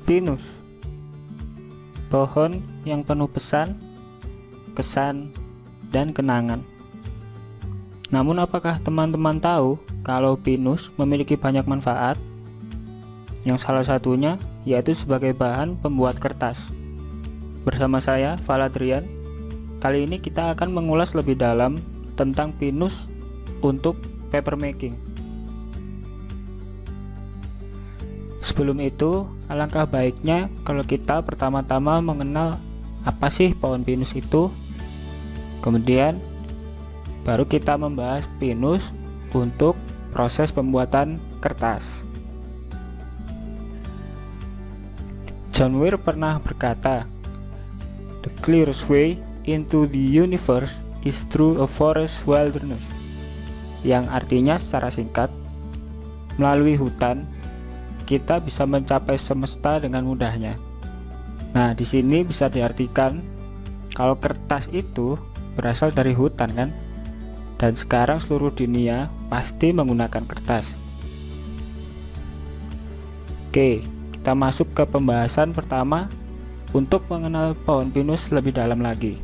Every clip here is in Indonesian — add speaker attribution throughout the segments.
Speaker 1: Pinus, pohon yang penuh pesan, kesan, dan kenangan. Namun apakah teman-teman tahu kalau pinus memiliki banyak manfaat? Yang salah satunya yaitu sebagai bahan pembuat kertas. Bersama saya, Valadrian. Kali ini kita akan mengulas lebih dalam tentang pinus untuk papermaking. Sebelum itu, alangkah baiknya kalau kita pertama-tama mengenal apa sih pohon pinus itu. Kemudian baru kita membahas pinus untuk proses pembuatan kertas. John Muir pernah berkata, "The clearest way into the universe is through a forest wilderness," yang artinya secara singkat, melalui hutan kita bisa mencapai semesta dengan mudahnya. Nah, di sini bisa diartikan kalau kertas itu berasal dari hutan kan? Dan sekarang seluruh dunia pasti menggunakan kertas. Oke, kita masuk ke pembahasan pertama untuk mengenal pohon pinus lebih dalam lagi.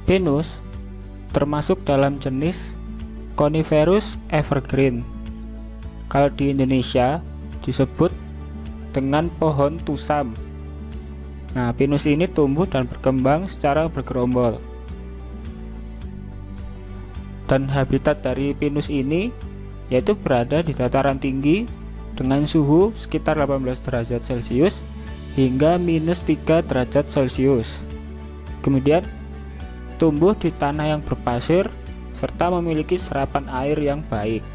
Speaker 1: Pinus termasuk dalam jenis Coniferous evergreen. Kalau di Indonesia disebut dengan pohon tusam. Nah, pinus ini tumbuh dan berkembang secara bergerombol. Dan habitat dari pinus ini yaitu berada di dataran tinggi dengan suhu sekitar 18 derajat Celcius hingga -3 derajat Celcius. Kemudian tumbuh di tanah yang berpasir serta memiliki serapan air yang baik.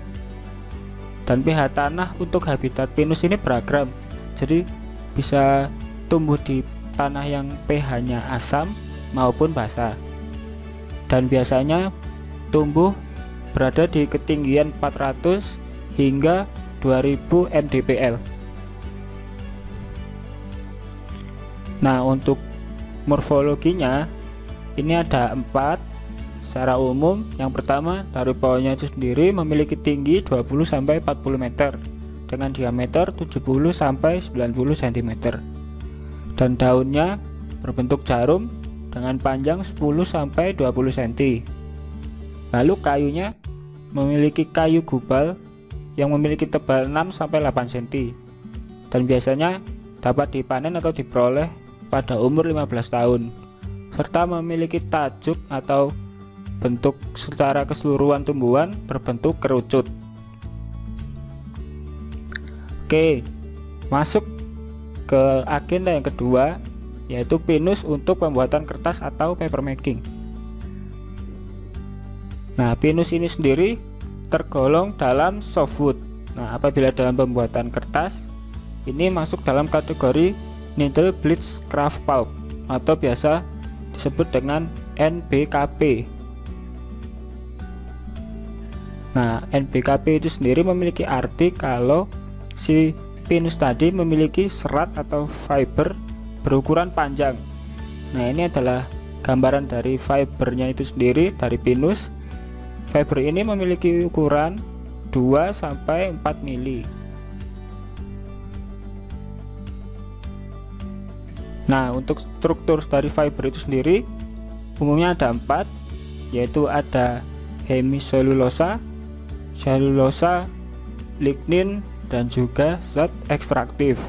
Speaker 1: Dan pH tanah untuk habitat pinus ini beragam, jadi bisa tumbuh di tanah yang pH-nya asam maupun basa. Dan biasanya tumbuh berada di ketinggian 400 hingga 2000 mdpl. Nah, untuk morfologinya ini ada 4 secara umum. Yang pertama, dari pohonnya itu sendiri memiliki tinggi 20-40 meter dengan diameter 70-90 cm. Dan daunnya berbentuk jarum dengan panjang 10-20 cm. Lalu kayunya memiliki kayu gubal yang memiliki tebal 6-8 cm dan biasanya dapat dipanen atau diperoleh pada umur 15 tahun serta memiliki tajuk atau bentuk secara keseluruhan tumbuhan berbentuk kerucut. Oke, masuk ke agenda yang kedua yaitu pinus untuk pembuatan kertas atau papermaking. Nah, pinus ini sendiri tergolong dalam softwood. Nah, apabila dalam pembuatan kertas ini masuk dalam kategori needle bleach kraft pulp atau biasa disebut dengan NBKP. Nah, NBKP itu sendiri memiliki arti kalau si pinus tadi memiliki serat atau fiber berukuran panjang. Nah, ini adalah gambaran dari fibernya itu sendiri dari pinus. Fiber ini memiliki ukuran 2-4 mili. Nah, untuk struktur dari fiber itu sendiri umumnya ada 4, yaitu ada hemiselulosa, selulosa, lignin, dan juga zat ekstraktif.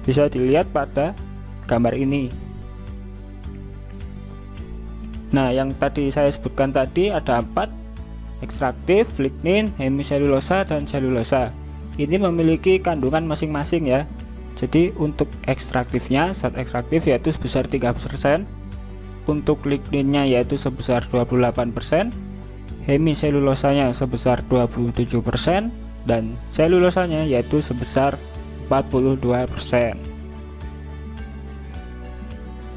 Speaker 1: Bisa dilihat pada gambar ini. Nah, yang tadi saya sebutkan tadi ada 4, ekstraktif, lignin, hemiselulosa, dan selulosa. Ini memiliki kandungan masing-masing ya. Jadi untuk ekstraktifnya, zat ekstraktif yaitu sebesar 3%, untuk ligninnya yaitu sebesar 28%, hemiselulosanya sebesar 27%, dan selulosanya yaitu sebesar 42%.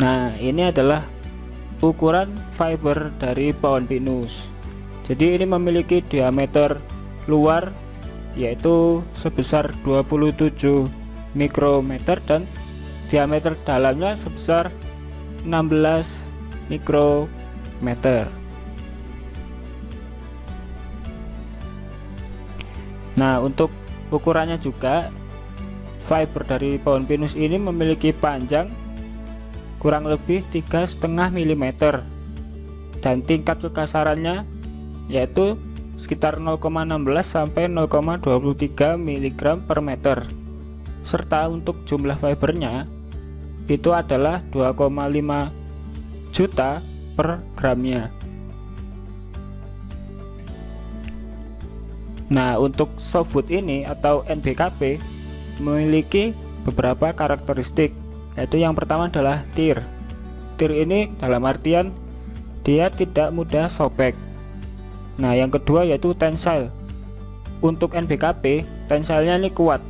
Speaker 1: Nah, ini adalah ukuran fiber dari pohon pinus. Jadi ini memiliki diameter luar yaitu sebesar 27 mikrometer dan diameter dalamnya sebesar 16 mikrometer. Nah, untuk ukurannya juga fiber dari pohon pinus ini memiliki panjang kurang lebih 3,5 mm dan tingkat kekasarannya yaitu sekitar 0,16 sampai 0,23 mg per meter, serta untuk jumlah fibernya itu adalah 2,5 juta per gramnya. Nah, untuk softwood ini atau NBKP memiliki beberapa karakteristik, yaitu yang pertama adalah tear. Tear ini dalam artian dia tidak mudah sobek. Nah, yang kedua yaitu tensile. Untuk NBKP, tensilenya ini kuat,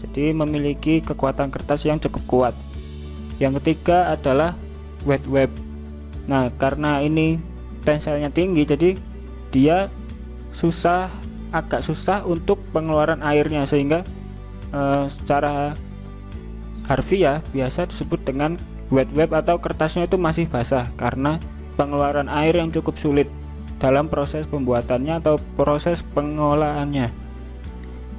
Speaker 1: jadi memiliki kekuatan kertas yang cukup kuat. Yang ketiga adalah wet web. Nah, karena ini tensilenya tinggi, jadi dia agak susah untuk pengeluaran airnya, sehingga secara harfiah biasa disebut dengan wet web atau kertasnya itu masih basah karena pengeluaran air yang cukup sulit dalam proses pembuatannya atau proses pengolahannya.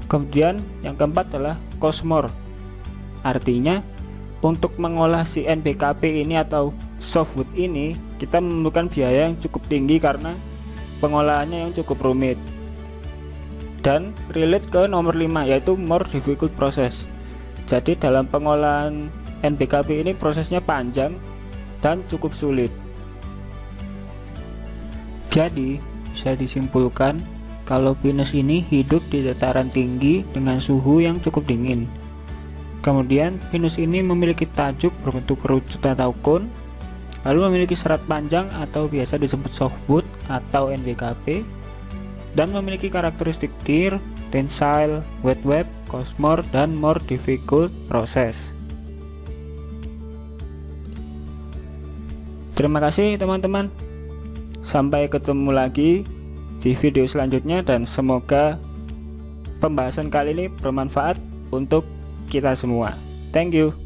Speaker 1: Kemudian yang keempat adalah cost more. Artinya untuk mengolah si NBKP ini atau softwood ini kita memerlukan biaya yang cukup tinggi karena pengolahannya yang cukup rumit. Dan relate ke nomor 5 yaitu more difficult process. Jadi dalam pengolahan NBKP ini prosesnya panjang dan cukup sulit. Jadi bisa disimpulkan kalau pinus ini hidup di dataran tinggi dengan suhu yang cukup dingin. Kemudian pinus ini memiliki tajuk berbentuk kerucut atau cone, lalu memiliki serat panjang atau biasa disebut softwood atau NBKP, dan memiliki karakteristik tear, tensile, wet web, cost more, dan more difficult process. Terima kasih teman-teman. Sampai ketemu lagi di video selanjutnya dan semoga pembahasan kali ini bermanfaat untuk kita semua. Thank you.